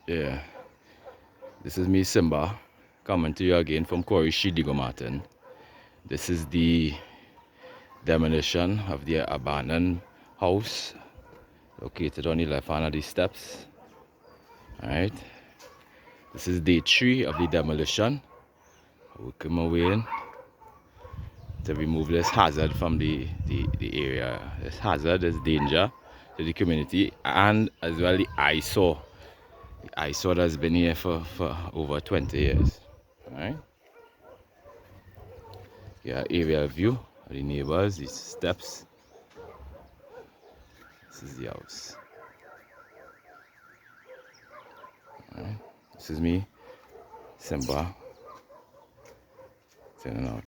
Yeah, this is me, Simba, coming to you again from Corey Shidigo Martin. This is the demolition of the abandoned house located on the left hand of the steps. Alright, this is day 3 of the demolition. Working my way in to remove this hazard from the area. This hazard is danger to the community and as well the eyesore. The eyesore that's been here for over 20 years. Alright. Yeah, aerial view of the neighbors, these steps. This is the house. Alright. This is me, Simba, signing out.